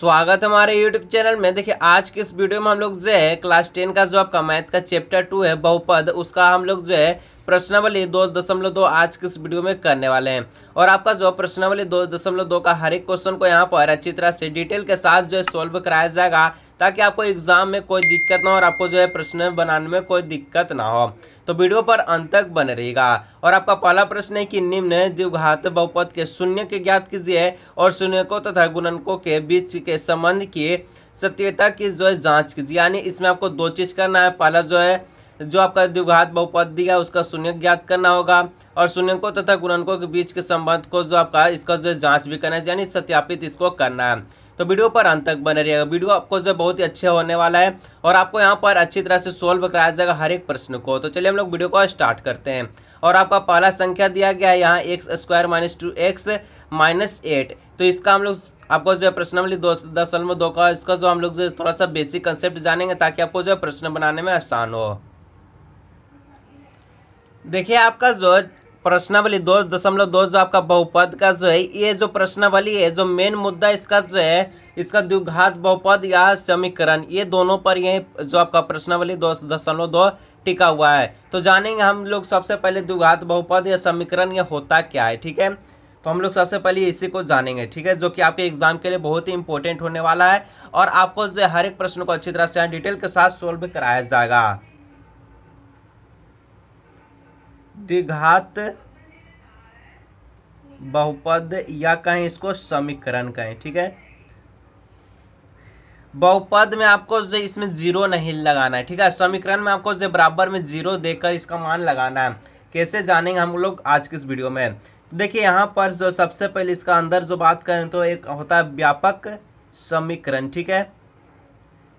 स्वागत है हमारे YouTube चैनल में। देखिए आज के इस वीडियो में हम लोग जो है क्लास 10 का जो आपका मैथ का चैप्टर 2 है बहुपद, उसका हम लोग जो है प्रश्नावली 2.2 आज के इस वीडियो में करने वाले हैं। और आपका जो प्रश्नावली 2.2 का हर एक क्वेश्चन को यहाँ पर अच्छी तरह से डिटेल के साथ जो है सोल्व कराया जाएगा, ताकि आपको एग्जाम में कोई दिक्कत ना हो और आपको जो है प्रश्न बनाने में कोई दिक्कत ना हो। तो वीडियो पर अंत तक बने रहिएगा। और आपका पहला प्रश्न है कि निम्न द्विघात बहुपद के शून्य के ज्ञात कीजिए और शून्यकों तथा गुणनकों के बीच के संबंध की सत्यता की जो है जांच कीजिए। यानी इसमें आपको दो चीज करना है। पहला जो है जो आपका द्विघात बहुपद दिया उसका शून्य ज्ञात करना होगा, और शून्यकों तथा गुणनकों के बीच के संबंध को जो आपका इसका जो जांच भी करना है, यानी सत्यापित इसको करना है। तो वीडियो पर अंत तक बने रहिएगा। वीडियो आपको जो बहुत ही अच्छे होने वाला है और आपको यहाँ पर अच्छी तरह से सोल्व कराया जाएगा हर एक प्रश्न को। तो चलिए हम लोग वीडियो को स्टार्ट करते हैं। और आपका पहला संख्या दिया गया है यहाँ x² - 2x - 8। तो इसका हम लोग आपको जो है प्रश्नावली 2.2 का इसका जो हम लोग जो थोड़ा सा बेसिक कंसेप्ट जानेंगे, ताकि आपको जो है प्रश्न बनाने में आसान हो। देखिए आपका जो प्रश्नावली 2.2 जो आपका बहुपद का जो है, ये जो प्रश्नावली है, जो मेन मुद्दा इसका जो है इसका द्विघात बहुपद या समीकरण, ये दोनों पर ये जो आपका प्रश्नावली 2.2 टिका हुआ है। तो जानेंगे हम लोग सबसे पहले द्विघात बहुपद या समीकरण ये होता क्या है। ठीक है, तो हम लोग सबसे पहले इसी को जानेंगे। ठीक है, जो कि आपके एग्जाम के लिए बहुत ही इंपॉर्टेंट होने वाला है और आपको जो हर एक प्रश्न को अच्छी तरह से डिटेल के साथ सोल्व कराया जाएगा। द्विघात बहुपद या कहें इसको समीकरण कहें। ठीक है, बहुपद में आपको जो इसमें जीरो नहीं लगाना है। ठीक है, समीकरण में आपको जो बराबर में जीरो देकर इसका मान लगाना है। कैसे जानेंगे हम लोग आज की इस वीडियो में। देखिए यहाँ पर जो सबसे पहले इसका अंदर जो बात करें तो एक होता है व्यापक समीकरण। ठीक है,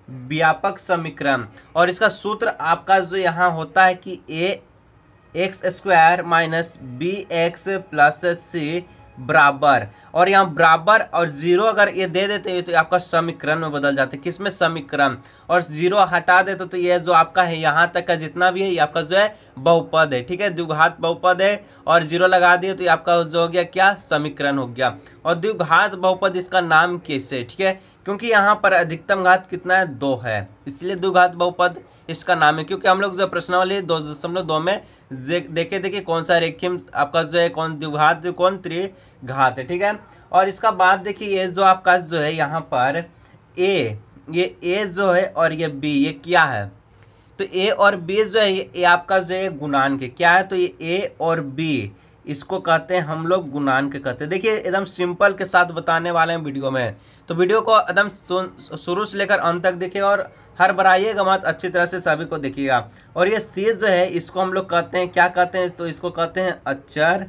व्यापक समीकरण, और इसका सूत्र आपका जो यहाँ होता है कि x² - bx + c बराबर, और यहाँ बराबर और जीरो अगर ये दे देते हैं तो आपका समीकरण में बदल जाते हैं। किसमें? समीकरण। और जीरो हटा देते तो ये जो आपका है यहाँ तक का जितना भी है ये आपका जो है बहुपद है। ठीक है, द्विघात बहुपद है, और जीरो लगा दिए तो ये आपका जो हो गया क्या? समीकरण हो गया। और द्विघात बहुपद इसका नाम कैसे? ठीक है, क्योंकि यहाँ पर अधिकतम घात कितना है? 2 है, इसलिए द्विघात बहुपद इसका नाम है। क्योंकि हम लोग जो प्रश्नावली 2.2 में देखिए कौन सा रेखिम आपका जो है कौन द्विघात कौन त्रिघात है। ठीक है, और इसका बाद देखिए ये जो आपका जो है यहाँ पर ये जो है और ये बी, ये क्या है? तो ए और बी जो है ये आपका जो है गुणांक है। क्या है? तो ये ए और बी इसको कहते हैं हम लोग गुणांक कहते हैं। देखिए एकदम सिंपल के साथ बताने वाले हैं वीडियो में, तो वीडियो को एकदम शुरू से लेकर अंत तक देखिएगा और हर बढ़ाइएगा मत, अच्छी तरह से सभी को देखिएगा। और ये सी जो है इसको हम लोग कहते हैं, क्या कहते हैं? तो इसको कहते हैं अचर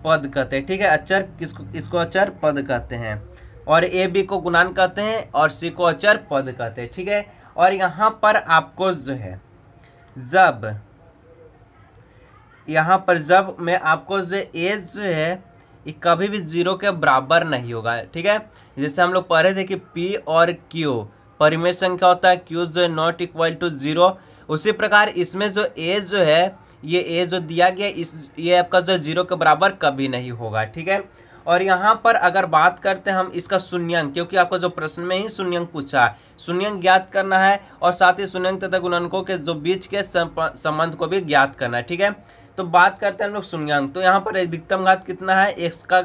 पद कहते हैं। ठीक है, अचर इसको अचर पद कहते हैं, और ए बी को गुणांक कहते हैं और सी को अचर पद कहते हैं। ठीक है, और यहाँ पर आपको जो है जब यहाँ पर जब मैं आपको जो ए जो है ये कभी भी जीरो के बराबर नहीं होगा। ठीक है, जैसे हम लोग पढ़े थे कि पी और क्यू परिमेय संख्या होता है, क्यू जो है नॉट इक्वल टू जीरो, उसी प्रकार इसमें जो ए जो है ये ए जो दिया गया ये आपका जो जीरो के बराबर कभी नहीं होगा। ठीक है, और यहाँ पर अगर बात करते हैं हम इसका शून्यंक, क्योंकि आपको जो प्रश्न में ही शून्यंक पूछा है, शून्यंक ज्ञात करना है और साथ ही शून्यंक तथा गुणनकों के जो बीच के संबंध को भी ज्ञात करना है। ठीक है, तो बात करते हैं हम लोग शून्यंक। तो यहाँ पर अधिकतम घात कितना है? एक्स का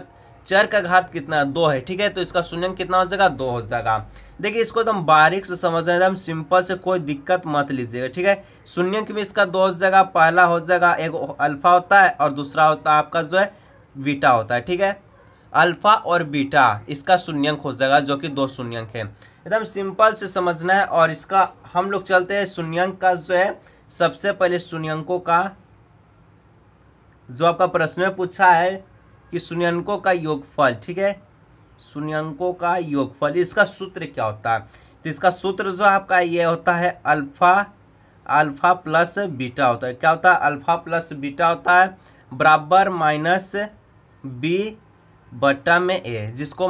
चर का घात कितना है? 2 है। ठीक है, तो इसका शून्यंक कितना हो जाएगा? 2 हो जाएगा। देखिए इसको एकदम बारीक से समझना, एकदम सिंपल से, कोई दिक्कत मत लीजिएगा। ठीक है, शून्यंक भी इसका 2 हो जाएगा। पहला हो जाएगा एक अल्फा होता है और दूसरा होता है आपका जो है बीटा होता है। ठीक है, अल्फा और बीटा इसका शून्यंक हो जाएगा, जो कि 2 शून्यंक है। एकदम सिंपल से समझना है। और इसका हम लोग चलते हैं शून्यंक का जो है, सबसे पहले शून्यंकों का जो आपका प्रश्न में पूछा है कि शून्यंकों का योगफल। ठीक है, शून्यंकों का योगफल, इसका सूत्र क्या होता है? तो इसका सूत्र जो आपका ये होता है अल्फा प्लस बीटा होता है। क्या होता है? अल्फा प्लस बीटा होता है बराबर माइनस बी बटा में ए, जिसको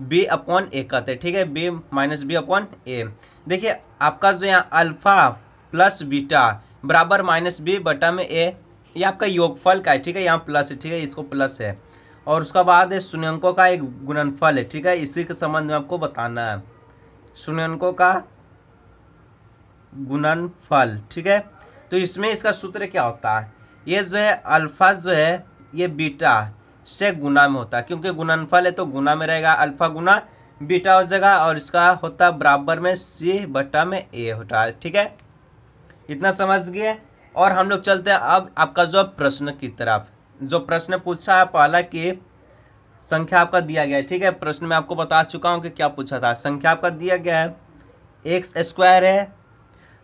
बी अपॉन ए कहते हैं। ठीक है, बी माइनस बी अपॉन ए। देखिए आपका जो यहाँ अल्फा प्लस बीटा बराबर माइनस बी बटा में ए, ये आपका योगफल का है। ठीक है, यहाँ प्लस है। ठीक है, इसको प्लस है। और उसका बाद है शून्यंकों का एक गुणनफल है, ठीक है, इसी के संबंध में आपको बताना है, शून्यंकों का गुणनफल, ठीक है। तो इसमें इसका सूत्र क्या होता है, ये जो है अल्फा जो है ये बीटा से गुना में होता है, क्योंकि गुणनफल है तो गुना में रहेगा, अल्फा गुना बीटा हो जाएगा, और इसका होता है बराबर में सी बटा में ए होता है, ठीक है, इतना समझ गए। और हम लोग चलते हैं अब आपका जो प्रश्न की तरफ। जो प्रश्न पूछा है पहला कि संख्या आपका दिया गया है, ठीक है, प्रश्न में आपको बता चुका हूँ कि क्या पूछा था। संख्या आपका दिया गया है एक्स स्क्वायर है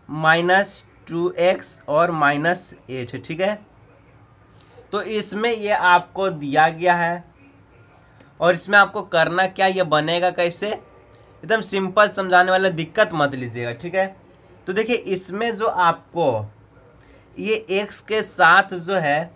-2x और -8 है, ठीक है। तो इसमें ये आपको दिया गया है और इसमें आपको करना क्या, ये बनेगा कैसे, एकदम सिंपल समझाने वाला, दिक्कत मत लीजिएगा, ठीक है। तो देखिए इसमें जो आपको ये x के साथ जो है,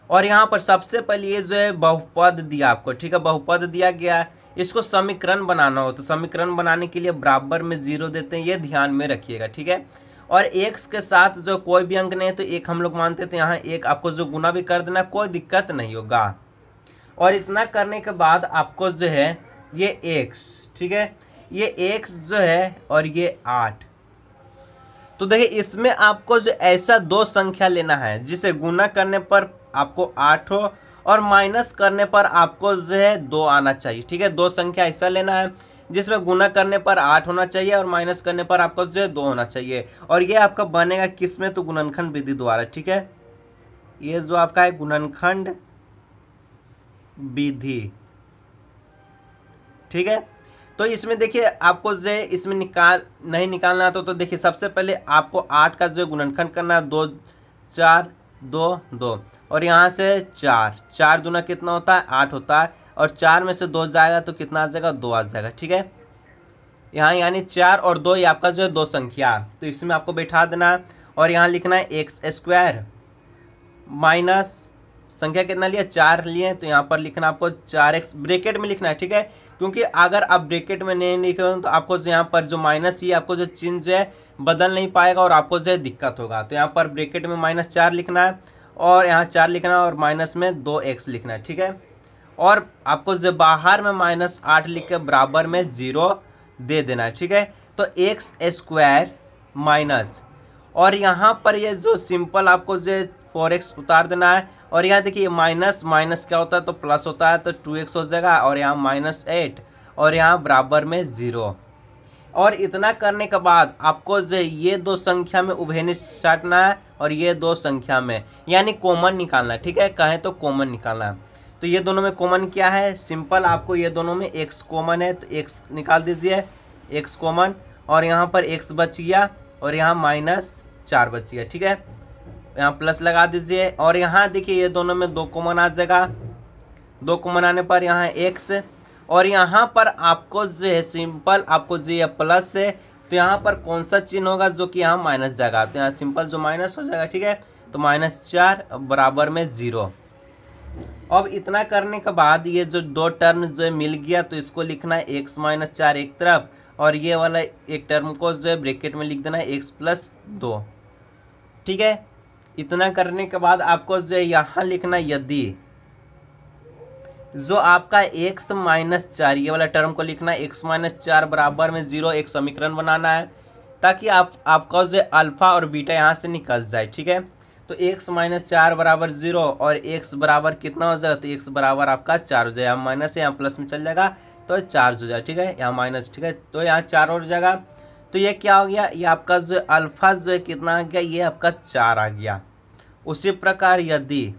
और यहाँ पर सबसे पहले ये जो है बहुपद दिया आपको, ठीक है, बहुपद दिया गया, इसको समीकरण बनाना हो तो समीकरण बनाने के लिए बराबर में 0 देते हैं, ये ध्यान में रखिएगा, ठीक है। और x के साथ जो कोई भी अंक नहीं है तो एक हम लोग मानते थे, यहाँ एक आपको जो गुना भी कर देना, कोई दिक्कत नहीं होगा। और इतना करने के बाद आपको जो है ये x, ठीक है, ये x जो है और ये 8, तो देखिए इसमें आपको जो ऐसा दो संख्या लेना है जिसे गुना करने पर आपको 8 हो और माइनस करने पर आपको जो है 2 आना चाहिए, ठीक है। दो संख्या ऐसा लेना है जिसमें गुना करने पर 8 होना चाहिए और माइनस करने पर आपको जो है 2 होना चाहिए, और ये आपका बनेगा किस में, तो गुणनखंड विधि द्वारा, ठीक है। ये जो आपका है गुणनखंड विधि, ठीक है। तो इसमें देखिए आपको जो है इसमें नहीं निकालना तो देखिए सबसे पहले आपको 8 का जो गुणनखंड करना है, 2 4 2 2, और यहाँ से 4 दूना कितना होता है 8 होता है, और 4 में से 2 जाएगा तो कितना आ जाएगा 2 आ जाएगा, ठीक है। यहाँ यानी 4 और 2 ये आपका जो है दो संख्या, तो इसमें आपको बैठा देना है और यहाँ लिखना है एक्स स्क्वायर माइनस संख्या कितना लिया 4 लिए, तो यहाँ पर लिखना आपको 4x ब्रैकेट में लिखना है, ठीक है, क्योंकि अगर आप ब्रैकेट में नहीं लिखे तो आपको यहाँ पर जो माइनस ही आपको जो चिन्ह जो है बदल नहीं पाएगा और आपको जो है दिक्कत होगा। तो यहाँ पर ब्रैकेट में -4 लिखना है और यहाँ 4 लिखना है और माइनस में 2x लिखना है, ठीक है। और आपको जो बाहर में -8 लिख के बराबर में 0 दे देना है, ठीक है। तो एक्स स्क्वायर माइनस, और यहाँ पर ये जो सिंपल आपको जो 4x उतार देना है, और यहाँ देखिए माइनस माइनस क्या होता है तो प्लस होता है, तो 2x हो जाएगा, और यहाँ -8 और यहाँ बराबर में 0। और इतना करने के बाद आपको जो ये दो संख्या में उभयनिष्ठ साटना है और ये दो संख्या में, यानी कॉमन निकालना है, ठीक है, कहें तो कॉमन निकालना है। तो ये दोनों में कॉमन क्या है, सिंपल आपको ये दोनों में x कॉमन है तो x निकाल दीजिए, x कॉमन, और यहाँ पर x बच गया और यहाँ -4 बच गया, ठीक है, यहाँ प्लस लगा दीजिए। और यहाँ देखिए ये दोनों में 2 कॉमन आ जाएगा, 2 कॉमन आने पर यहाँ x, और यहाँ पर आपको जो है सिंपल आपको जो ये प्लस है तो यहाँ पर कौन सा चिन्ह होगा जो कि यहाँ माइनस जाएगा, तो यहाँ सिंपल जो माइनस हो जाएगा, ठीक है। तो -4 बराबर में 0। अब इतना करने के बाद ये जो दो टर्म जो है मिल गया तो इसको लिखना है x - 4 एक तरफ, और ये वाला एक टर्म को जो है ब्रैकेट में लिख देना है x + 2, ठीक है। इतना करने के बाद आपको जो है यहाँ लिखना, यदि जो आपका x - 4 ये वाला टर्म को लिखना है x - 4 बराबर में 0, एक समीकरण बनाना है ताकि आपका जो अल्फा और बीटा यहाँ से निकल जाए, ठीक है। तो x - 4 बराबर 0 और x बराबर कितना हो जाएगा, तो x बराबर आपका 4 हो जाएगा, माइनस है यहाँ प्लस में चल जाएगा तो 4 हो जाएगा, ठीक है, यहाँ माइनस, ठीक है, तो यहाँ 4 हो जाएगा। तो ये क्या हो गया, ये आपका जो अल्फा जो है कितना आ गया, ये आपका 4 आ गया। उसी प्रकार यदि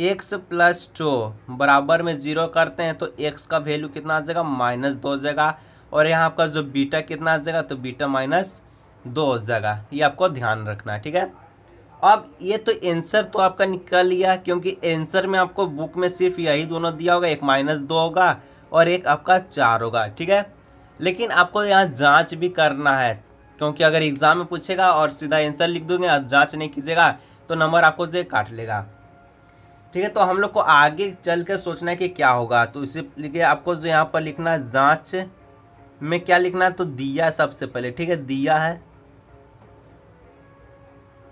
x + 2 बराबर में 0 करते हैं तो x का वैल्यू कितना आ जाएगा, -2 हो जाएगा, और यहाँ आपका जो बीटा कितना आ जाएगा, तो बीटा -2 हो जाएगा, ये आपको ध्यान रखना है, ठीक है। अब ये तो आंसर तो आपका निकल गया, क्योंकि आंसर में आपको बुक में सिर्फ यही दोनों दिया होगा, एक -2 होगा और एक आपका 4 होगा, ठीक है। लेकिन आपको यहाँ जांच भी करना है, क्योंकि अगर एग्जाम में पूछेगा और सीधा आंसर लिख दोगे, जांच नहीं कीजिएगा तो नंबर आपको जो काट लेगा, ठीक है। तो हम लोग को आगे चल के सोचना है कि क्या होगा, तो इसलिए आपको जो यहाँ पर लिखना है जांच में क्या लिखना है, तो दिया सबसे पहले, ठीक है, दिया है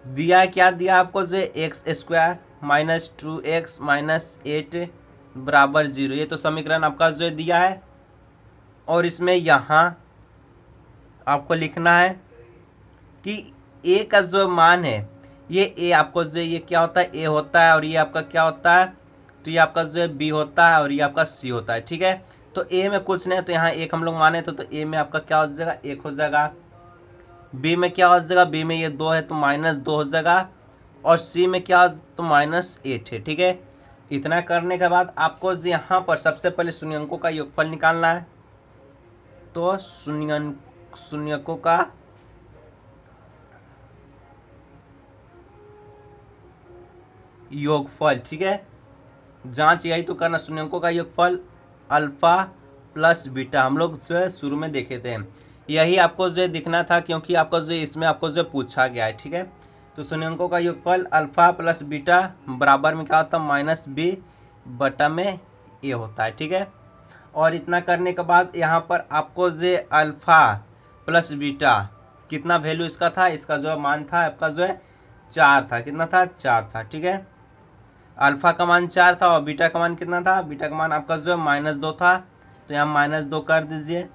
क्या दिया आपको, जो x² - 2x - 8 बराबर 0, ये तो समीकरण आपका जो दिया है। और इसमें यहाँ आपको लिखना है कि ए का जो मान है, ये ए आपको जो ये क्या होता है, ए होता है, और ये आपका क्या होता है, तो ये आपका जो है बी होता है, और ये आपका सी होता है। ठीक है, तो ए में कुछ नहीं है तो यहाँ एक हम लोग माने तो ए में आपका क्या हो जाएगा, 1 हो जाएगा। बी में क्या हो जाएगा, बी में ये 2 है तो -2 हो जाएगा। और सी में क्या तो -8 है। ठीक है, इतना करने के बाद आपको यहाँ पर सबसे पहले शून्यंकों का योगफल निकालना है। तो शून्यकों का योगफल, ठीक है, जांच यही तो करना, शून्यंकों का योगफल अल्फा प्लस बीटा हम लोग जो है शुरू में देखे थे, यही आपको जो दिखना था क्योंकि आपको जो इसमें आपको जो पूछा गया है। ठीक है, तो शून्यंकों का योगफल अल्फा प्लस बीटा बराबर में क्या होता है, -b बटा में a होता है। ठीक है, और इतना करने के बाद यहाँ पर आपको जो अल्फा प्लस बीटा कितना वैल्यू इसका था, इसका जो मान था आपका जो है 4 था। कितना था, 4 था। ठीक है, अल्फा का मान 4 था और बीटा का मान कितना था, बीटा का मान आपका जो है -2 था, तो यहाँ -2 कर दीजिए।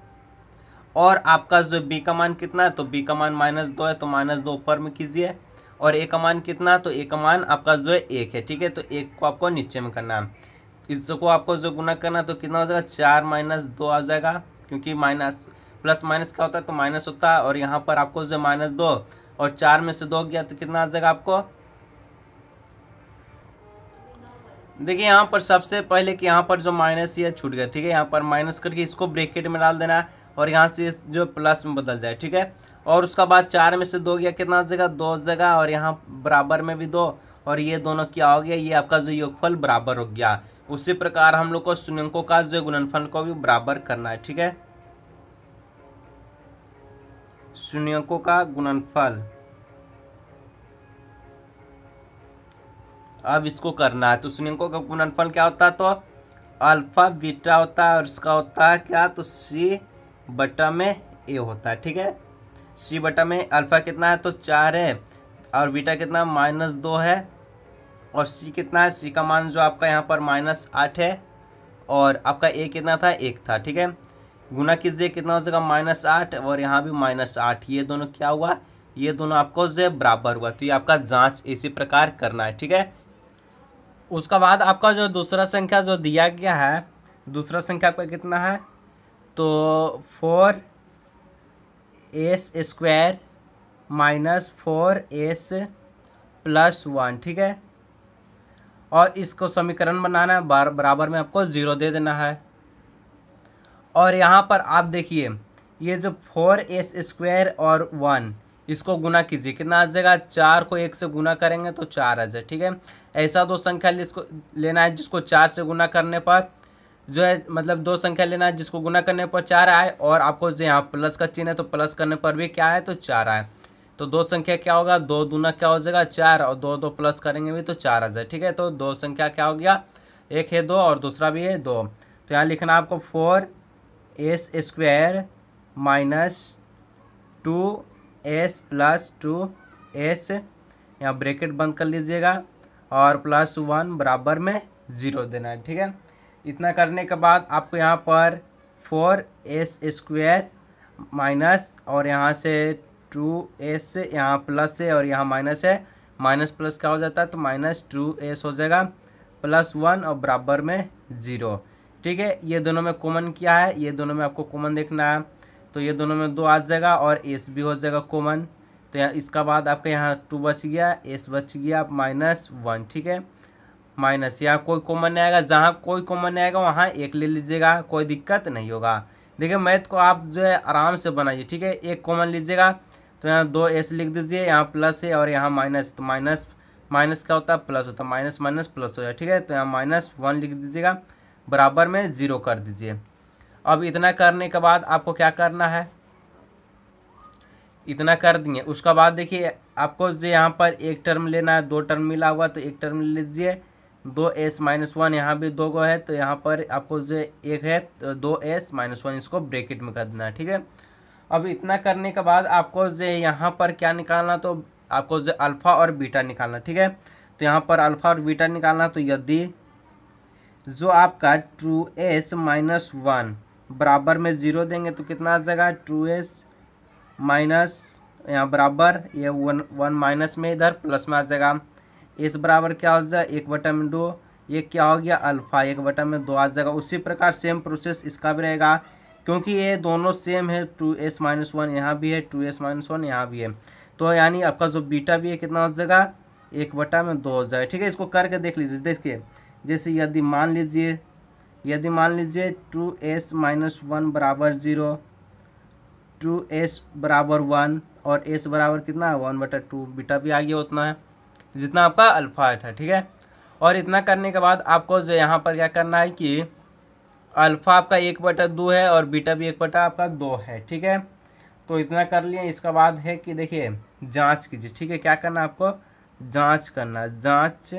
और आपका जो बी का मान कितना है, तो बी का मान -2 है तो -2 ऊपर में कीजिए। और ए का मान कितना, तो ए का मान आपका जो है 1 है। ठीक है, तो 1 को आपको नीचे में करना है, इसको आपको जो गुना करना तो कितना हो जाएगा, 4 - 2 आ जाएगा, क्योंकि माइनस प्लस माइनस क्या होता है तो माइनस होता है। और यहाँ पर आपको जो -2 और 4 में से 2 गया तो कितना आ जाएगा आपको, देखिए यहाँ पर सबसे पहले कि यहाँ पर जो माइनस ये छूट गया। ठीक है, यहाँ पर माइनस करके इसको ब्रैकेट में डाल देना है और यहाँ से इस जो प्लस में बदल जाए। ठीक है, और उसका बाद 4 में से 2 गया कितना हो जाएगा, 2 हो जाएगा। और यहाँ बराबर में भी 2 और ये दोनों क्या हो गया, ये आपका जो योगफल बराबर हो गया। उसी प्रकार हम लोग को शून्यंकों का जो गुणनफल को भी बराबर करना है। ठीक है, शून्यंकों का गुणनफल अब इसको करना है। तो शून्यंकों का गुणनफल क्या होता है, तो अल्फा बीटा होता है और इसका होता है क्या, तो सी बटा में ए होता है। ठीक है, सी बटा में अल्फा कितना है, तो 4 है, और बीटा कितना -2 है, और सी कितना है, सी का मान जो आपका यहाँ पर -8 है, और आपका ए कितना था, 1 था। ठीक है, गुना कीजिए कितना हो जाएगा, -8 और यहाँ भी -8, ये दोनों क्या हुआ, ये दोनों आपको जो बराबर हुआ। तो ये आपका जांच इसी प्रकार करना है। ठीक है, उसका बाद आपका जो दूसरा संख्या जो दिया गया है, दूसरा संख्या आपका कितना है, तो 4s² -4s + 1। ठीक है, और इसको समीकरण बनाना है, बराबर में आपको 0 दे देना है। और यहाँ पर आप देखिए ये जो 4s² और 1 इसको गुना कीजिए, कितना आ जाएगा, 4 को 1 से गुना करेंगे तो 4 आ जाए। ठीक है, ऐसा दो संख्या इसको लेना है जिसको 4 से गुना करने पर जो है, मतलब दो संख्या लेना है जिसको गुना करने पर 4 आए, और आपको जो यहाँ प्लस का चिन्ह है तो प्लस करने पर भी क्या है, तो 4 आए। तो दो संख्या क्या होगा, 2 दूना क्या हो जाएगा 4, और 2 प्लस करेंगे भी तो 4 आ जाए। ठीक है, तो दो संख्या क्या हो गया, एक है 2 और दूसरा भी है 2। तो यहाँ लिखना आपको 4s² -2s + 2s, यहाँ ब्रैकेट बंद कर लीजिएगा, और +1 बराबर में 0 देना है। ठीक है, इतना करने के बाद आपको यहाँ पर 4s² माइनस और यहाँ से 2s, यहाँ प्लस है और यहाँ माइनस है, माइनस प्लस क्या हो जाता है, तो -2s हो जाएगा, +1 और बराबर में 0। ठीक है, ये दोनों में कॉमन क्या है, ये दोनों में आपको कॉमन देखना है, तो ये दोनों में 2 आ जाएगा और s भी हो जाएगा कॉमन। तो यहाँ इसका बाद आपका यहाँ 2 बच गया, s बच गया -1। ठीक है, माइनस, यहाँ कोई कॉमन नहीं आएगा, जहाँ कोई कॉमन नहीं आएगा वहाँ 1 ले लीजिएगा, कोई दिक्कत नहीं होगा। देखिए मैथ को आप जो है आराम से बनाइए। ठीक है, एक कॉमन लीजिएगा तो यहाँ 2s लिख दीजिए, यहाँ प्लस है और यहाँ माइनस, तो माइनस माइनस क्या होता है, प्लस होता है, माइनस माइनस प्लस हो जाए। ठीक है, तो यहाँ -1 लिख दीजिएगा, बराबर में 0 कर दीजिए। अब इतना करने के बाद आपको क्या करना है, इतना कर दिए, उसका बाद देखिए आपको जो यहाँ पर एक टर्म लेना है, 2 टर्म मिला हुआ तो एक टर्म ले लीजिए, 2s - 1, यहाँ भी 2 गो है तो यहाँ पर आपको जो एक है तो 2s - 1 इसको ब्रैकेट में कर देना है। ठीक है, अब इतना करने के बाद आपको जो यहाँ पर क्या निकालना, तो आपको जो अल्फ़ा और बीटा निकालना। ठीक है, तो यहाँ पर अल्फ़ा और बीटा निकालना, तो यदि जो आपका 2s-1 बराबर में 0 देंगे तो कितना आ जाएगा 2s माइनस यहाँ बराबर ये वन माइनस में इधर प्लस में आ जाएगा। इस बराबर क्या हो जाएगा 1/2, ये क्या हो गया अल्फा 1/2 आ जाएगा। उसी प्रकार सेम प्रोसेस इसका भी रहेगा क्योंकि ये दोनों सेम है 2s-1 यहाँ भी है 2s-1 यहाँ भी है, तो यानी आपका जो बीटा भी है कितना हो जाएगा 1/2 हो जाएगा। ठीक है, इसको करके देख लीजिए। देखिए जैसे यदि मान लीजिए 2s-1 बराबर 0, 2s बराबर 1 और s बराबर कितना है 1/2, बीटा भी आ गया उतना है जितना आपका अल्फा था। ठीक है, और इतना करने के बाद आपको जो यहाँ पर क्या करना है कि अल्फा आपका 1/2 है और बीटा भी 1/2 है। ठीक है, तो इतना कर लिए। इसका बाद है कि देखिए जांच कीजिए। ठीक है, क्या करना है आपको जांच करना। जांच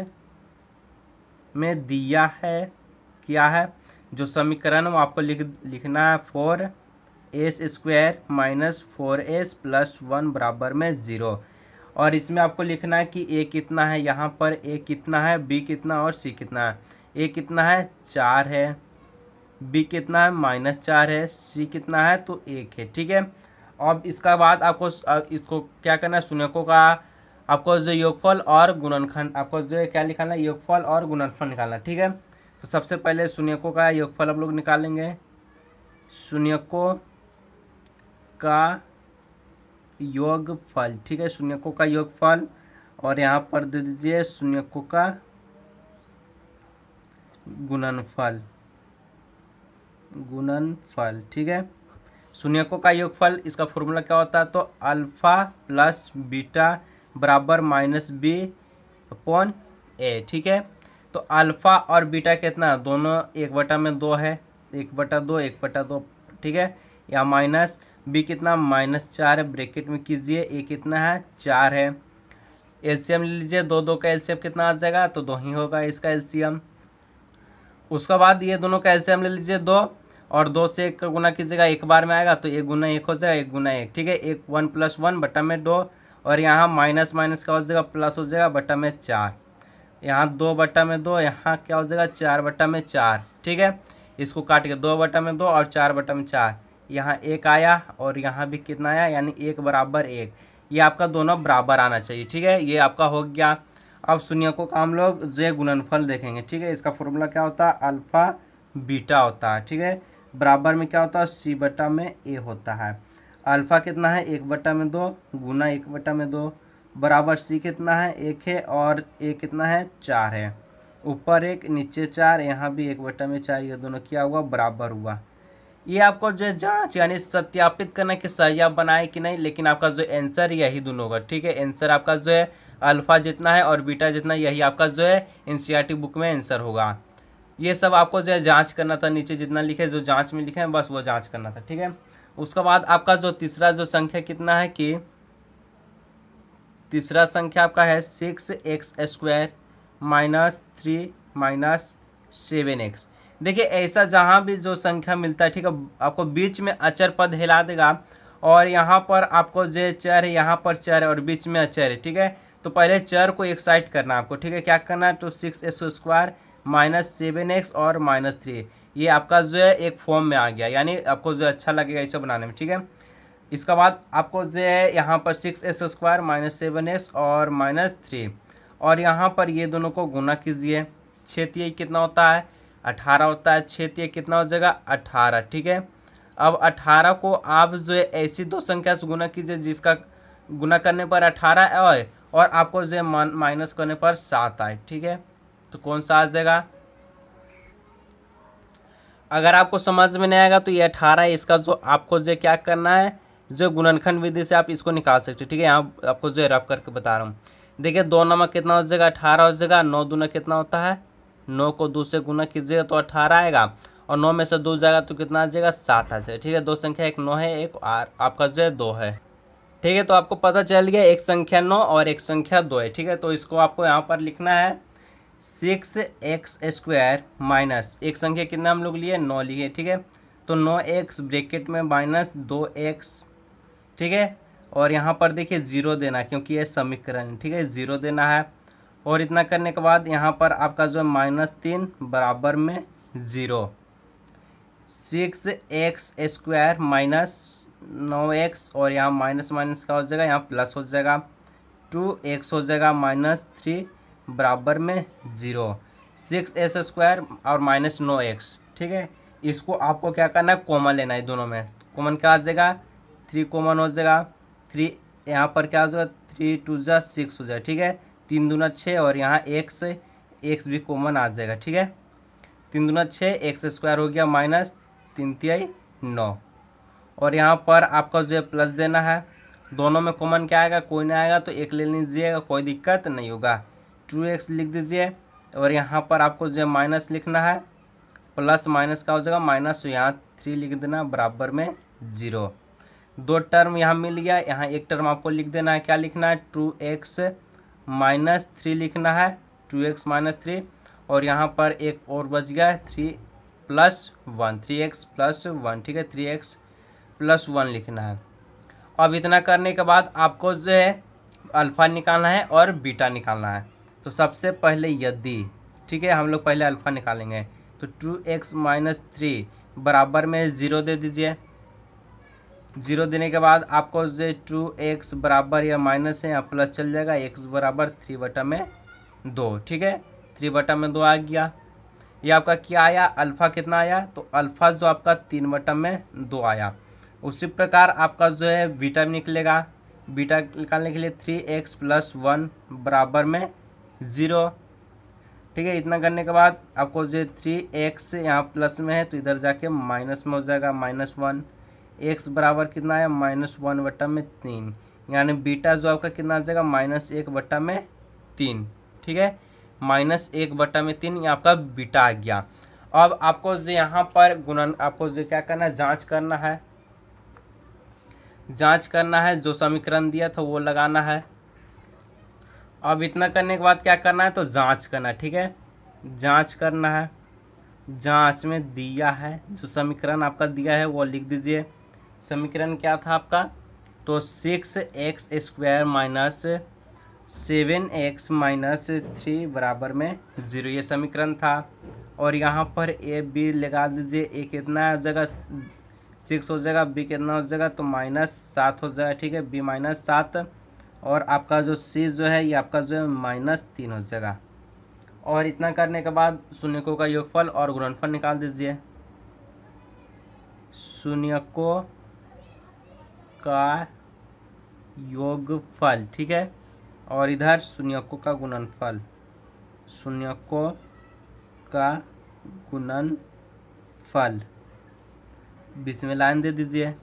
में दिया है क्या है जो समीकरण वो आपको लिखना है 4s² माइनस 4s प्लस 1 बराबर में 0, और इसमें आपको लिखना है कि a कितना है, यहाँ पर a कितना है, b कितना और c कितना है। a कितना है 4 है, b कितना है -4 है, c कितना है तो 1 है। ठीक है, अब इसका बाद आपको इसको क्या करना है शून्यकों का आपको जो योगफल और गुणनखंड आपको जो क्या निकालना है योगफल और गुणनफल निकालना। ठीक है, तो सबसे पहले शून्यकों का योगफल आप लोग निकालेंगे। शून्यकों का योगफल, ठीक है, शून्यकों का योगफल, और यहाँ पर दे दीजिए शून्यकों का गुणनफल। ठीक है, शून्यकों का योगफल इसका फॉर्मूला क्या होता है तो अल्फा प्लस बीटा बराबर -b/a। ठीक है, तो अल्फा और बीटा कितना दोनों 1/2 है, 1/2 ठीक है, या माइनस b कितना -4 है, ब्रैकेट में कीजिए a कितना है 4 है। एलसीएम ले लीजिए, दो का एलसीएम कितना आ जाएगा तो 2 ही होगा इसका एलसीएम। उसके बाद ये दोनों का एलसीएम ले लीजिए 2, और 2 से 1 का गुना कीजिएगा, एक बार में आएगा तो 1 गुना 1 हो जाएगा, 1 गुना 1। ठीक है, 1 + 1/2, और यहाँ माइनस माइनस का हो जाएगा प्लस हो जाएगा /4, यहाँ 2/2, यहाँ क्या हो जाएगा 4/4। ठीक है, इसको काट के 2/2 और 4/4, यहाँ 1 आया और यहाँ भी कितना आया यानी 1 बराबर 1। ये आपका दोनों बराबर आना चाहिए। ठीक है, ये आपका हो गया। अब शून्यकों का हम लोग जो गुणनफल देखेंगे। ठीक है, इसका फॉर्मूला क्या होता है अल्फा बीटा होता है। ठीक है, बराबर में क्या होता है c/a होता है। अल्फा कितना है 1/2 गुना 1/2 बराबर c कितना है 1 है, और a कितना है 4 है। ऊपर 1 नीचे 4, यहाँ भी 1/4, ये दोनों क्या हुआ बराबर हुआ। ये आपको जो है जांच यानी सत्यापित करना कि सही आप बनाए कि नहीं, लेकिन आपका जो आंसर यही दोनों होगा। ठीक है, आंसर आपका जो है अल्फा जितना है और बीटा जितना, यही आपका जो है एनसीईआरटी बुक में आंसर होगा। ये सब आपको जो है जांच करना था, नीचे जितना लिखे जो जांच में लिखे हैं बस वो जांच करना था। ठीक है, उसके बाद आपका जो तीसरा जो संख्या कितना है कि तीसरा संख्या आपका है 6x² -3 -7x। देखिए ऐसा जहाँ भी जो संख्या मिलता है, ठीक है, आपको बीच में अचर पद हिला देगा, और यहाँ पर आपको जो चर है, यहाँ पर चर है और बीच में अचर है। ठीक है, तो पहले चर को एक साइड करना आपको। ठीक है, क्या करना है तो 6x² -7x और -3, ये आपका जो है एक फॉर्म में आ गया, यानी आपको जो अच्छा लगेगा इसे बनाने में। ठीक है, इसका बाद आपको जो है यहाँ पर 6x² -7x और -3, और यहाँ पर ये दोनों को गुना कीजिए। 6 कितना होता है 18 होता है, 6 कितना हो जाएगा 18। ठीक है, अब 18 को आप जो है ऐसी दो संख्या से गुना कीजिए जिसका गुना करने पर 18 आए और आपको जो है माइनस करने पर 7 आए। ठीक है, तो कौन सा आ जाएगा। अगर आपको समझ में नहीं आएगा तो ये 18 है, इसका जो आपको जो क्या करना है जो गुणनखंड विधि से आप इसको निकाल सकते हो। ठीक है, यहाँ आपको जो रफ करके बता रहा हूँ। देखिए 2 नमक कितना हो जाएगा 18 हो जाएगा, 9 दूना कितना होता है 9 को 2 से गुना कीजिएगा तो 18 आएगा, और 9 में से 2 जाएगा तो कितना आ जाएगा 7 आ जाएगा। ठीक है, दो संख्या एक 9 है, एक आपका जो है 2 है। ठीक है, तो आपको पता चल गया एक संख्या 9 और एक संख्या 2 है। ठीक है, तो इसको आपको यहाँ पर लिखना है 6x² माइनस एक संख्या कितना हम लोग लिए 9 लिए। ठीक है, तो 9x ब्रैकेट में -2x। ठीक है, और यहाँ पर देखिए 0 देना क्योंकि ये समीकरण। ठीक है, 0 देना है, और इतना करने के बाद यहाँ पर आपका जो -3 बराबर में 0। 6x² -9x और यहाँ माइनस माइनस का हो जाएगा, यहाँ प्लस हो जाएगा। 2x हो जाएगा -3 बराबर में 0। 6s² और -9x, ठीक है। इसको आपको क्या करना है, कॉमन लेना है दोनों में। कॉमन क्या आ जाएगा, 3 कॉमन हो जाएगा। 3 यहाँ पर क्या हो जाएगा, 3 2 जा 6 हो जाएगा, ठीक है। 3 दूना 6 और यहाँ x भी कॉमन आ जाएगा, ठीक है। 3 दूना 6, x² हो गया -3 तिहाई 9। और यहाँ पर आपका जो है प्लस देना है। दोनों में कॉमन क्या आएगा, कोई नहीं आएगा तो एक ले लीजिएगा, कोई दिक्कत नहीं होगा। 2x लिख दीजिए और यहाँ पर आपको जो है माइनस लिखना है। प्लस माइनस का हो जाएगा माइनस, यहाँ 3 लिख देना बराबर में 0। 2 टर्म यहाँ मिल गया। यहाँ एक टर्म आपको लिख देना है, क्या लिखना है, 2x -3 लिखना है, 2x -3। और यहाँ पर एक और बच गया 3 + 1, 3x + 1, ठीक है। 3x + 1 लिखना है। अब इतना करने के बाद आपको जो है अल्फ़ा निकालना है और बीटा निकालना है। तो सबसे पहले यदि, ठीक है, हम लोग पहले अल्फ़ा निकालेंगे। तो 2x -3 बराबर में 0 दे दीजिए। 0 देने के बाद आपको जो 2x बराबर या माइनस है, यहाँ प्लस चल जाएगा, x बराबर 3/2, ठीक है। 3/2 आ गया। ये आपका क्या आया, अल्फ़ा कितना आया, तो अल्फ़ा जो आपका 3/2 आया। उसी प्रकार आपका जो है बीटा निकलेगा। बीटा निकालने के लिए 3x + 1 बराबर में 0, ठीक है। इतना करने के बाद आपको जो 3x यहाँ प्लस में है तो इधर जाके माइनस में हो जाएगा, -1। x बराबर कितना है, -1/3, यानी बीटा जो आपका कितना आ जाएगा, -1/3, ठीक है। -1/3 ये आपका बीटा आ गया। अब आपको जो यहाँ पर गुणन, आपको जो क्या करना है, जांच करना है। जांच करना है, जो समीकरण दिया था वो लगाना है। अब इतना करने के बाद क्या करना है, तो जांच करना है, ठीक है। जांच करना है। जांच में दिया है, जो समीकरण आपका दिया है वो लिख दीजिए। समीकरण क्या था आपका, तो 6x² -7x -3 बराबर में 0, ये समीकरण था। और यहाँ पर ए बी लगा दीजिए। ए कितना जगह 6 हो जाएगा, बी कितना हो जाएगा, तो -7 हो जाएगा, ठीक है। बी -7 और आपका जो सी जो है ये आपका जो है -3 हो जाएगा। और इतना करने के बाद शून्यकों का योगफल और गुणनफल निकाल दीजिए। शून्यकों का योगफल, ठीक है, और इधर शून्यकों का गुणनफल। शून्यकों का गुणनफल बीच में लाइन दे दीजिए।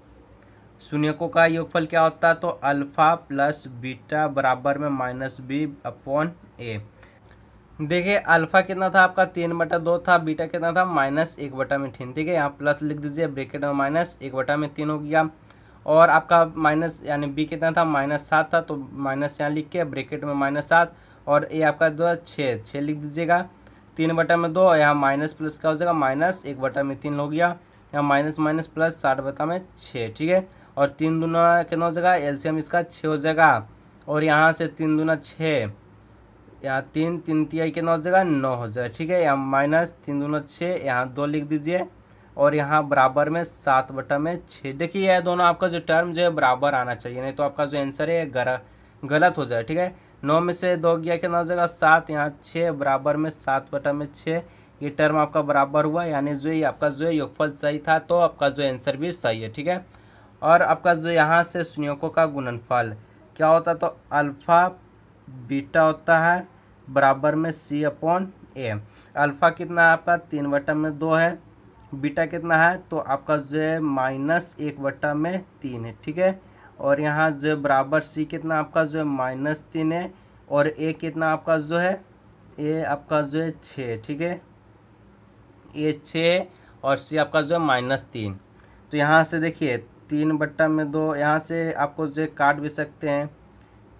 शून्यकों का योगफल क्या होता है, तो अल्फ़ा + बीटा बराबर में -b/a। देखिए अल्फ़ा कितना था आपका, 3/2 था। बीटा कितना था, -1/3, ठीक है। यहाँ प्लस लिख दीजिए, ब्रैकेट में -1/3 हो गया। और आपका माइनस यानी बी कितना था, -7 था, तो माइनस यहाँ लिख के ब्रैकेट में -7 और ये आपका 2 6 लिख दीजिएगा। 3/2 यहाँ माइनस प्लस का हो जाएगा, -1/3 हो गया। यहाँ माइनस माइनस प्लस 60/6, ठीक है। और 3 दूना कितना हो जाएगा, एलसीएम इसका 6 हो जाएगा। और यहाँ से 3 दूना 6, यहाँ 3 3 तिहाई कितना हो जाएगा, 9 हो जाएगा, ठीक है। यहाँ -3 दूना 6, यहाँ 2 लिख दीजिए। और यहाँ बराबर में 7/6। देखिए यह दोनों आपका जो टर्म जो है बराबर आना चाहिए, नहीं तो आपका जो आंसर है गलत हो जाए, ठीक है। 9 में से 2 गया कितना हो जाएगा, 7, यहाँ 6 बराबर में 7/6। ये टर्म आपका बराबर हुआ, यानी जो ये आपका जो है योगफल सही था, तो आपका जो आंसर भी सही है, ठीक है। और आपका जो यहाँ से शून्यकों का गुणनफल क्या होता है, तो अल्फ़ा बीटा होता है बराबर में c/a। अल्फ़ा कितना है आपका, 3/2 है। बीटा कितना है, तो आपका जो है -1/3 है, ठीक है। और यहाँ जो बराबर सी कितना आपका जो है -3 है। और ए कितना आपका जो है, ए आपका जो है 6, ठीक है। ए 6 और सी आपका जो है -3। तो यहाँ से देखिए 3/2, यहाँ से आपको जो काट भी सकते हैं।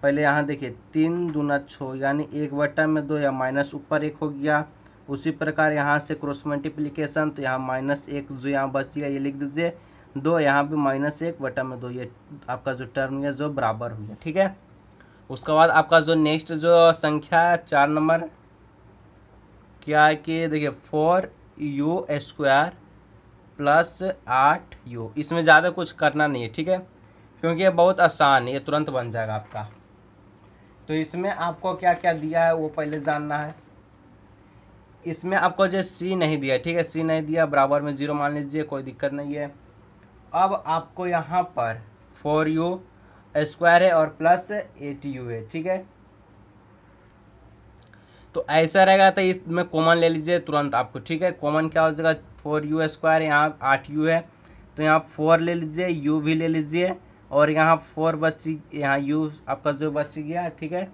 पहले यहाँ देखिए 3 दूना 6 यानी 1/2 या माइनस ऊपर 1 हो गया। उसी प्रकार यहाँ से क्रॉस मल्टीप्लिकेशन, तो यहाँ -1 जो यहाँ बच गया ये लिख दीजिए। 2 यहाँ भी -1/2, ये आपका जो टर्म है जो बराबर हो गया, ठीक है। उसके बाद आपका जो नेक्स्ट जो संख्या है 4 नंबर क्या है कि देखिए 4u² प्लस 8u। इसमें ज़्यादा कुछ करना नहीं है, ठीक है, क्योंकि ये बहुत आसान है, ये तुरंत बन जाएगा आपका। तो इसमें आपको क्या क्या दिया है वो पहले जानना है। इसमें आपको जो सी नहीं दिया, ठीक है, सी नहीं दिया, बराबर में 0 मान लीजिए, कोई दिक्कत नहीं है। अब आपको यहाँ पर 4u² है और प्लस 8u है, ठीक है। तो ऐसा रहेगा, तो इसमें कॉमन ले लीजिए तुरंत आपको, ठीक है। कॉमन क्या हो जाएगा, 4u², यहाँ 8u है, तो यहाँ 4 ले लीजिए, u भी ले लीजिए, और यहाँ 4 बच, यहाँ u आपका जो बच गया, ठीक है,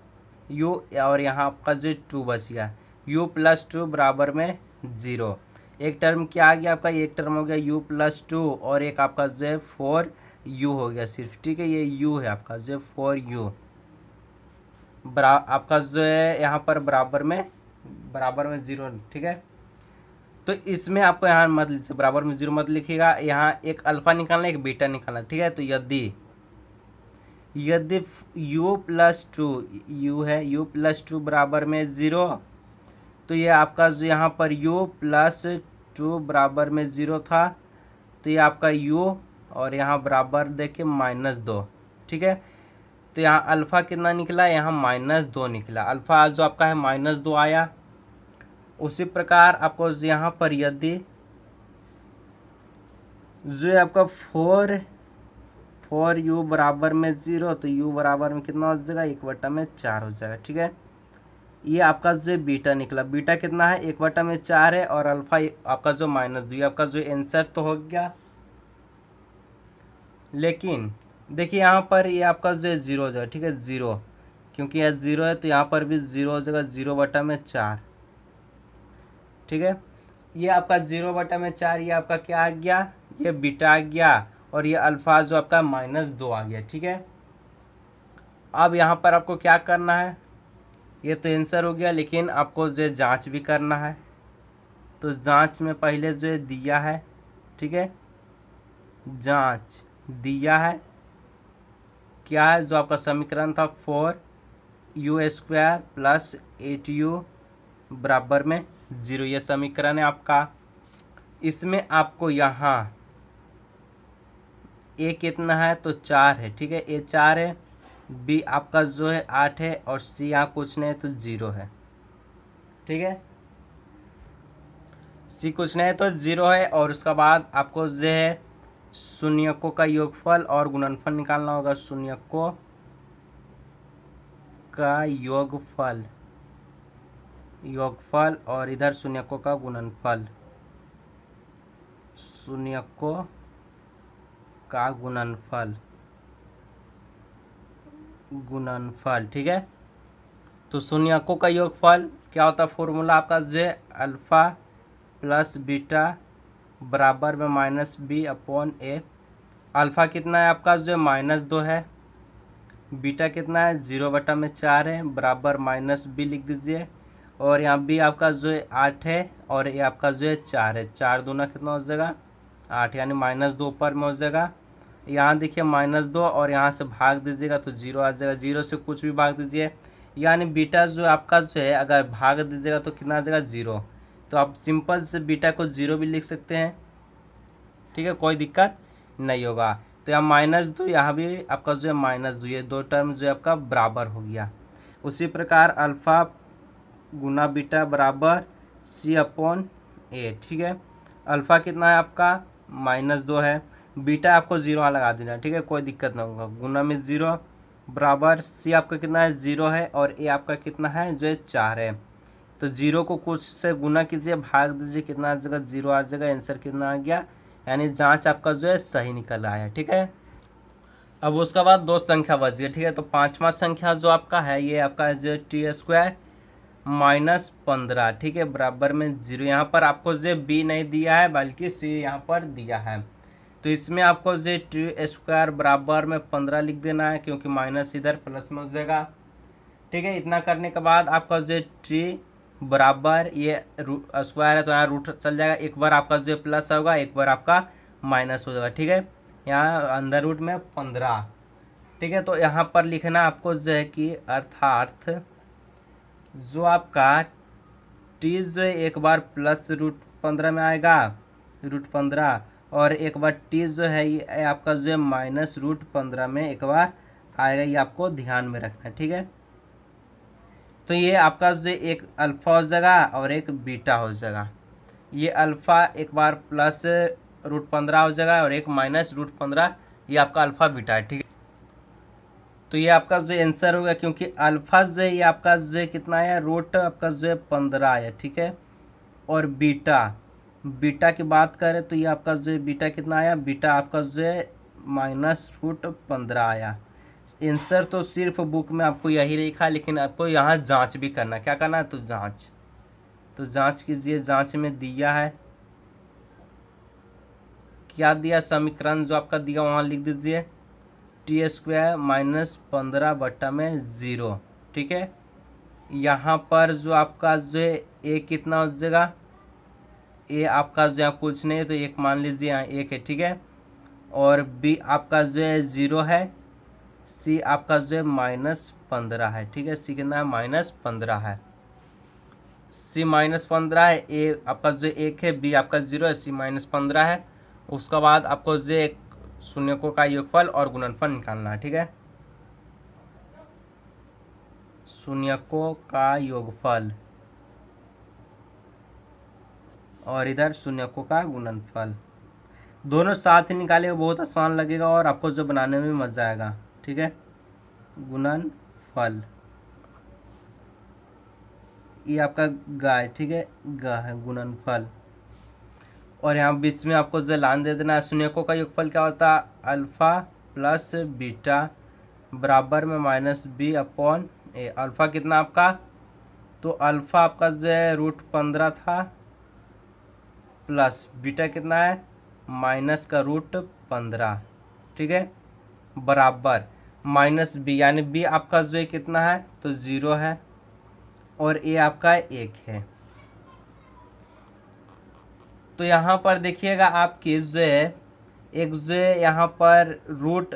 u, और यहाँ आपका जो 2 बच गया, u + 2 बराबर में 0। एक टर्म क्या आ गया आपका, एक टर्म हो गया u + 2, और एक आपका जो 4u हो गया सिर्फ, ठीक है। ये u है आपका जो 4u आपका जो है यहाँ पर बराबर में 0, ठीक है। तो इसमें आपको यहाँ मत लीजिए, बराबर में 0 मत लिखिएगा, यहाँ एक अल्फा निकालना एक बीटा निकालना, ठीक है। तो यदि u + 2 u है, u + 2 बराबर में 0, तो ये आपका जो यहाँ पर u + 2 बराबर में 0 था, तो ये आपका u और यहाँ बराबर देखिए -2, ठीक है। तो यहाँ अल्फ़ा कितना निकला, यहाँ -2 निकला, अल्फ़ा जो आपका है -2 आया। उसी प्रकार आपको यहाँ पर यदि जो है आपका 4u बराबर में 0, तो u बराबर में कितना हो जाएगा, 1/4 हो जाएगा, ठीक है। ये आपका जो बीटा निकला, बीटा कितना है, 1/4 है, और अल्फ़ा आपका जो -2, ये आपका जो आंसर तो हो गया। लेकिन देखिए यहाँ पर ये आपका जो 0 हो जाएगा, ठीक है, 0, क्योंकि यह 0 है तो यहाँ पर भी 0 हो जाएगा, 0/4, ठीक है। ये आपका 0/4, ये आपका क्या आ गया, ये बीटा आ गया, और ये अल्फा जो आपका -2 आ गया, ठीक है। अब यहाँ पर आपको क्या करना है, ये तो आंसर हो गया, लेकिन आपको जो जांच भी करना है। तो जांच में पहले जो दिया है, ठीक है, जांच दिया है क्या है, जो आपका समीकरण था 4u² प्लस 8u बराबर में 0, ये समीकरण है आपका। इसमें आपको यहाँ a कितना है, तो 4 है, ठीक है, a 4 है, b आपका जो है 8 है, और c यहाँ कुछ नहीं है तो 0 है, ठीक है, c कुछ नहीं है तो 0 है। और उसके बाद आपको जो है शून्यकों का योगफल और गुणनफल निकालना होगा, शून्यकों का योगफल और इधर शून्यकों का गुणनफल, शून्यकों का गुणनफल, ठीक है। तो शून्यकों का योगफल क्या होता है, फॉर्मूला आपका जो है अल्फ़ा + बीटा बराबर में -b/a। अल्फ़ा कितना है आपका जो है -2 है, बीटा कितना है 0/4 है, बराबर -b लिख दीजिए, और यहाँ b आपका जो है 8 है, और ये आपका जो है 4 है, 4 दूना कितना हो जाएगा 8, यानी -2 ऊपर में हो जाएगा। यहाँ देखिए -2, और यहाँ से भाग दीजिएगा तो 0 आ जाएगा, 0 से कुछ भी भाग दीजिए, यानी बीटा जो आपका जो है अगर भाग दीजिएगा तो कितना आ जाएगा 0। तो आप सिंपल से बीटा को 0 भी लिख सकते हैं, ठीक है, कोई दिक्कत नहीं होगा। तो यहाँ -2, यहाँ भी आपका जो है -2, ये दो टर्म जो है आपका बराबर हो गया। उसी प्रकार अल्फ़ा गुना बीटा बराबर c/a, ठीक है। अल्फ़ा कितना है आपका -2 है, बीटा आपको 0 लगा देना, ठीक है, कोई दिक्कत ना होगा, गुना में 0 बराबर c आपका कितना है 0 है, और a आपका कितना है जो है 4 है। तो 0 को कुछ से गुना कीजिए, भाग दीजिए, कितना आ जाएगा 0 आ जाएगा, आंसर कितना आ गया, यानी जांच आपका जो है सही निकल रहा है, ठीक है। अब उसके बाद 2 संख्या बच गई, ठीक है। तो 5वां संख्या जो आपका है ये आपका जो है t² -15, ठीक है, बराबर में 0। यहाँ पर आपको जो b नहीं दिया है बल्कि c यहाँ पर दिया है, तो इसमें आपको जो t² बराबर में 15 लिख देना है, क्योंकि माइनस इधर प्लस में हो जाएगा, ठीक है। इतना करने के बाद आपका जो t बराबर ये स्क्वायर है तो यहाँ रूट चल जाएगा, एक बार आपका जो प्लस होगा, एक बार आपका माइनस हो जाएगा, ठीक है। यहाँ अंदर रूट में 15, ठीक है। तो यहाँ पर लिखना आपको जो है कि अर्थात जो आपका टी जो है एक बार प्लस √15 में आएगा, √15, और एक बार टी जो है ये आपका जो है -√15 में एक बार आएगा। ये आपको ध्यान में रखना है, ठीक है। तो ये आपका जो एक अल्फ़ा हो जाएगा और एक बीटा हो जाएगा। ये अल्फ़ा एक बार प्लस √15 हो जाएगा और एक -√15, ये आपका अल्फ़ा बीटा है, ठीक है। तो ये आपका जो आंसर होगा, क्योंकि अल्फ़ा जो है ये आपका जो है कितना है, रूट आपका जो है 15 है, ठीक है। और बीटा, बीटा की बात करें तो ये आपका जो है बीटा कितना आया, बीटा आपका जो है -√15 आया। आंसर तो सिर्फ बुक में आपको यही लिखा, लेकिन आपको यहाँ जांच भी करना, क्या करना है, तो जांच, तो जांच कीजिए। जांच में दिया है, क्या दिया, समीकरण जो आपका दिया वहाँ लिख दीजिए, t² -15/0, ठीक है। यहाँ पर जो आपका जो है a कितना हो जाएगा, a आपका जो यहाँ कुछ नहीं है तो 1 मान लीजिए, यहाँ 1 है, ठीक है। और b आपका जो है 0 है, c आपका जो है -15 है, ठीक है। c कितना है, -15 है, c -15 है, a आपका जो 1 है, b आपका 0 है, c -15 है। उसके बाद आपको जो एक शून्यकों का योगफल और गुणनफल निकालना है, ठीक है। शून्यकों का योगफल और इधर शून्यकों का गुणनफल, दोनों साथ ही निकालेगा, बहुत आसान लगेगा और आपको जो बनाने में मजा आएगा, ठीक है। गुणनफल, ये आपका ग है, ठीक है, ग है गुणनफल। और यहाँ बीच में आपको जो लाइन दे देना है। शून्यकों का योगफल क्या होता है, अल्फ़ा प्लस बीटा बराबर में -b/a। अल्फ़ा कितना आपका, तो अल्फ़ा आपका जो है √15 था, प्लस बीटा कितना है, -√15, ठीक है, बराबर -b, यानी b आपका जो है कितना है, तो 0 है, और a आपका 1 है। तो यहाँ पर देखिएगा आपकी जो है एक जो है यहाँ पर रूट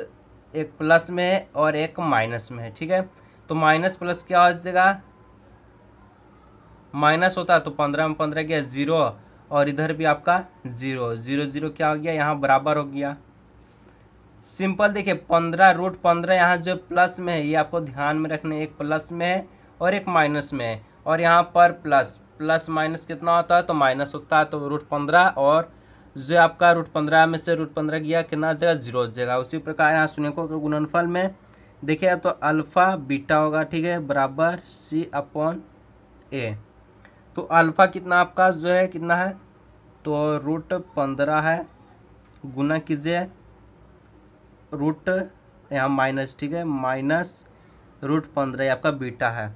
एक प्लस में है और एक माइनस में है, ठीक है। तो माइनस प्लस क्या हो जाएगा, माइनस होता है तो 15 में 15 गया 0, और इधर भी आपका 0 0 0 क्या हो गया, यहाँ बराबर हो गया। सिंपल देखिए, 15√15 यहाँ जो प्लस में है ये आपको ध्यान में रखना, एक प्लस में है और एक माइनस में है, और यहाँ पर प्लस प्लस माइनस कितना होता है, तो माइनस होता है, तो √15, और जो आपका √15 में से √15 गया कितना जगह, 0 हो जाएगा। उसी प्रकार यहाँ शून्यकों के गुणनफल में देखिए तो अल्फ़ा बीटा होगा, ठीक है, बराबर c/a। तो अल्फ़ा कितना आपका जो है कितना है, तो √15 है, गुना कीजिए रूट यहाँ माइनस, ठीक है, -√15 आपका बीटा है।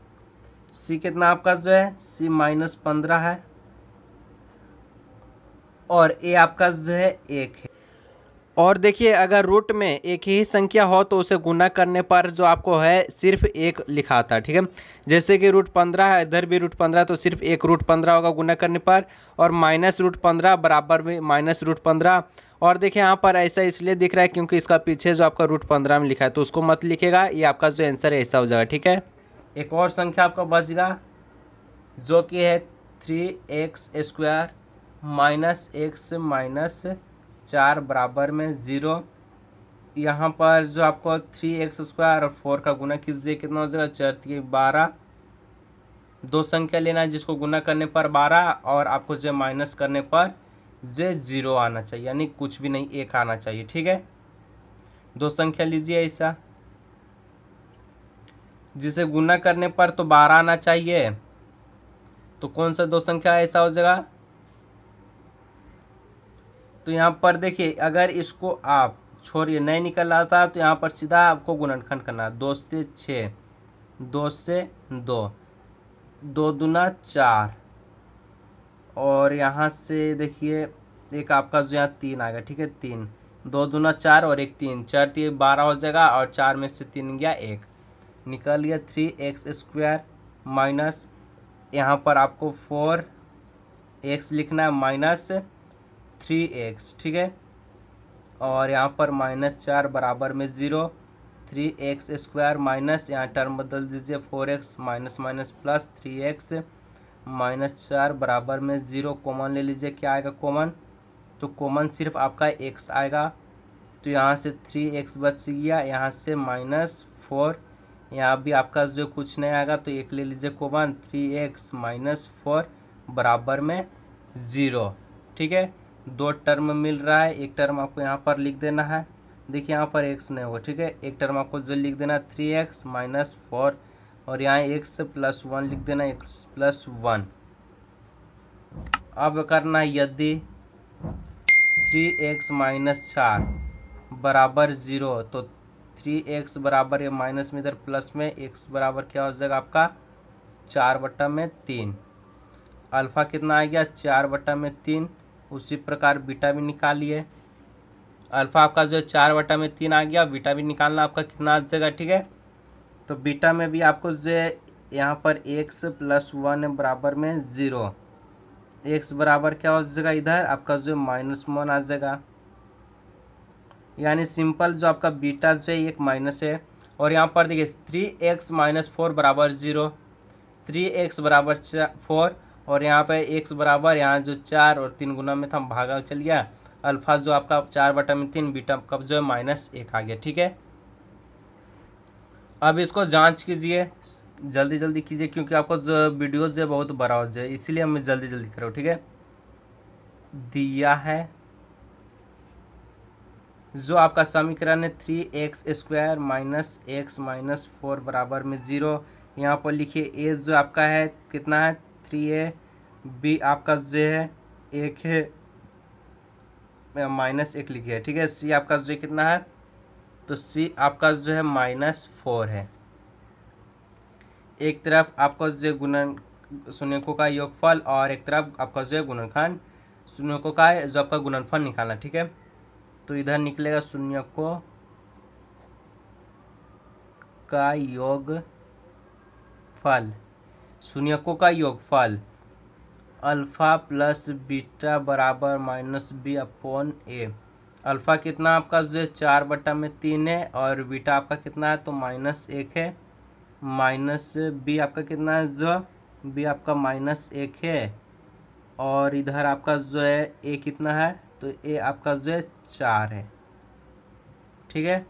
c कितना आपका जो है, c -15 है, और a आपका जो है 1 है। और देखिए अगर रूट में एक ही संख्या हो तो उसे गुना करने पर जो आपको है सिर्फ 1 लिखा आता है, ठीक है। जैसे कि √15 है, इधर भी √15, तो सिर्फ एक √15 होगा गुना करने पर, और -√15 बराबर में -√15। और देखिए यहाँ पर ऐसा इसलिए दिख रहा है क्योंकि इसका पीछे जो आपका √15 में लिखा है, तो उसको मत लिखेगा, ये आपका जो आंसर है ऐसा हो जाएगा, ठीक है। एक और संख्या आपका बचेगा जो कि है 3x² -x -4 बराबर में 0। यहाँ पर जो आपको 3x² और 4 का गुना कीजिए, कितना हो जाएगा, 4 3 12। दो संख्या लेना है जिसको गुना करने पर 12 और आपको जो माइनस करने पर जो 0 आना चाहिए, यानी कुछ भी नहीं, 1 आना चाहिए, ठीक है। दो संख्या लीजिए ऐसा जिसे गुना करने पर तो 12 आना चाहिए, तो कौन सा दो संख्या ऐसा हो जाएगा, तो यहाँ पर देखिए अगर इसको आप छोड़िए नहीं निकल आता तो यहाँ पर सीधा आपको गुणनखंड करना है, 2 से 6, 2 से 2, 2 दूना 4, और यहाँ से देखिए एक आपका जो यहाँ 3 आएगा, ठीक है, 3, 2 दूना 4 और 1 3, 4 3 12 हो जाएगा, और 4 में से 3 गया 1, निकल गया 3x² माइनस यहाँ पर आपको 4x लिखना है -3x, ठीक है, और यहाँ पर -4 बराबर में 0, 3x² माइनस, यहाँ टर्म बदल दीजिए 4x minus minus plus 3x minus 4 बराबर में 0। कॉमन ले लीजिए, क्या आएगा कॉमन, तो कॉमन सिर्फ आपका x आएगा, तो यहाँ से 3x बच गया, यहाँ से -4, यहाँ भी आपका जो कुछ नहीं आएगा तो एक ले लीजिए कॉमन, 3x माइनस 4 बराबर में 0। ठीक है, दो टर्म मिल रहा है, एक टर्म आपको यहाँ पर लिख देना है, देखिए यहाँ पर x नहीं होगा। ठीक है, एक टर्म आपको जो लिख देना 3x माइनस 4 और यहाँ x प्लस 1 लिख देना, x प्लस 1। अब करना है यदि 3x माइनस 4 बराबर 0, तो 3x बराबर ये माइनस में इधर प्लस में x बराबर क्या हो जाएगा आपका 4/3। अल्फ़ा कितना आ गया 4/3। उसी प्रकार बीटा भी निकालिए, अल्फ़ा आपका जो 4/3 आ गया, बीटा भी निकालना आपका कितना आ जाएगा। ठीक है, तो बीटा में भी आपको जो यहाँ पर x प्लस 1 बराबर में 0, x बराबर क्या हो जाएगा इधर आपका जो -1 आ जाएगा, यानी सिंपल जो आपका बीटा जो है एक माइनस है। और यहाँ पर देखिए 3x माइनस 4 बराबर 0, 3x बराबर 4 और यहाँ पे x बराबर यहाँ जो 4 और 3 गुना में था भागा चल गया, अल्फ़ा जो आपका 4/3, बीटा कब जो है -1 आ गया। ठीक है, अब इसको जांच कीजिए, जल्दी जल्दी कीजिए क्योंकि आपको जो वीडियो जो है बहुत बड़ा हो जाए, इसीलिए मैं जल्दी जल्दी कर रहा हूँ। ठीक है, दिया है जो आपका समीकरण है 3x² माइनस x माइनस 4 बराबर में 0। यहाँ पर लिखिए a जो आपका है कितना है 3a, b आपका जो है 1 है -1 लिखिए। ठीक है, c आपका जो कितना है, तो c आपका जो है -4 है। एक तरफ आपका जो गुणन शून्यकों का योगफल और एक तरफ आपका जो है गुणनखंड शून्यकों का जो आपका गुणनफल निकालना। ठीक है, तो इधर निकलेगा शून्यकों का योगफल, शून्यकों का योगफल अल्फ़ा प्लस बीटा बराबर -b/a। अल्फ़ा कितना आपका जो है 4/3 है और बीटा आपका कितना है तो -1 है, माइनस b आपका कितना है जो b आपका -1 है और इधर आपका जो है a कितना है तो a आपका जो है 4 है। ठीक है,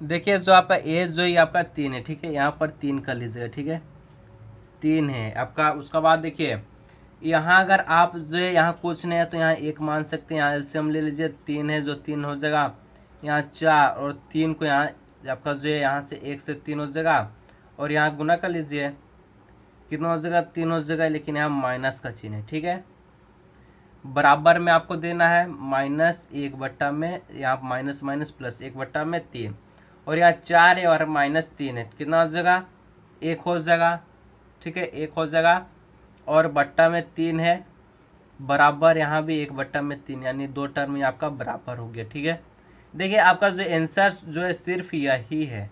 देखिए जो आपका a जो है आपका 3 है। ठीक है, यहाँ पर 3 कर लीजिएगा। ठीक है, 3 है आपका। उसका बाद देखिए यहाँ अगर आप जो है यहाँ कुछ नहीं है तो यहाँ 1 मान सकते हैं, यहाँ एलसीएम ले लीजिए, 3 है जो 3 हो जाएगा, यहाँ 4 और 3 को यहाँ आपका जो है यहाँ से 1 से 3 हो जाएगा और यहाँ गुना कर लीजिए, कितना हो जाएगा 3 हो जाएगा, लेकिन यहाँ माइनस का चिन्ह है। ठीक है, बराबर में आपको देना है -1 में, यहाँ माइनस माइनस प्लस 1/3 और यहाँ 4 है और -3 है, कितना हो जाएगा 1 हो जाएगा। ठीक है, 1 हो जाएगा और बट्टा में 3 है, बराबर यहाँ भी 1/3, यानी दो टर्म आपका बराबर हो गया। ठीक है, देखिए आपका जो आंसर जो है सिर्फ यही है,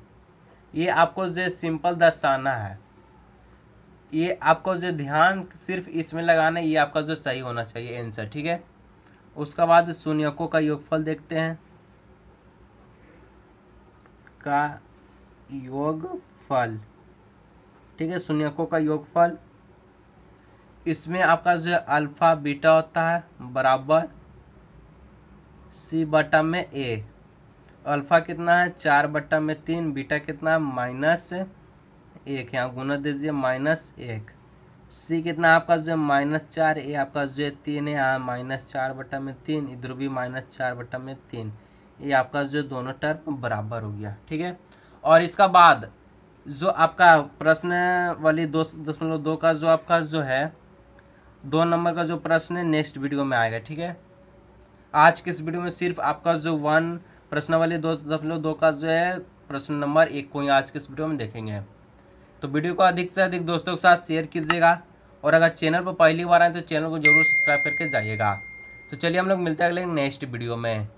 ये आपको जो सिंपल दर्शाना है, ये आपको जो ध्यान सिर्फ इसमें लगाना है, ये आपका जो सही होना चाहिए आंसर। ठीक है, उसका बाद शून्यकों का योगफल देखते हैं, का योगफल। ठीक है, शून्यकों का योगफल, इसमें आपका जो अल्फ़ा बीटा होता है बराबर c/a। अल्फ़ा कितना है 4/3, बीटा कितना है -1, यहाँ गुना दीजिए -1। c कितना आपका जो -4, a आपका जो 3 है, यहाँ -4/3, इधर भी -4/3, ये आपका जो दोनों टर्म बराबर हो गया। ठीक है, और इसका बाद जो आपका प्रश्न वाली 2.2 का जो आपका जो है 2 नंबर का जो प्रश्न है नेक्स्ट वीडियो में आएगा। ठीक है, आज के इस वीडियो में सिर्फ आपका जो 1 प्रश्न वाली 2.2 का जो है प्रश्न नंबर 1 को ही आज के इस वीडियो में देखेंगे। तो वीडियो को अधिक से अधिक दोस्तों के साथ शेयर कीजिएगा और अगर चैनल पर पहली बार आए तो चैनल को जरूर सब्सक्राइब करके जाइएगा। तो चलिए हम लोग मिलते हैं अगले नेक्स्ट वीडियो में।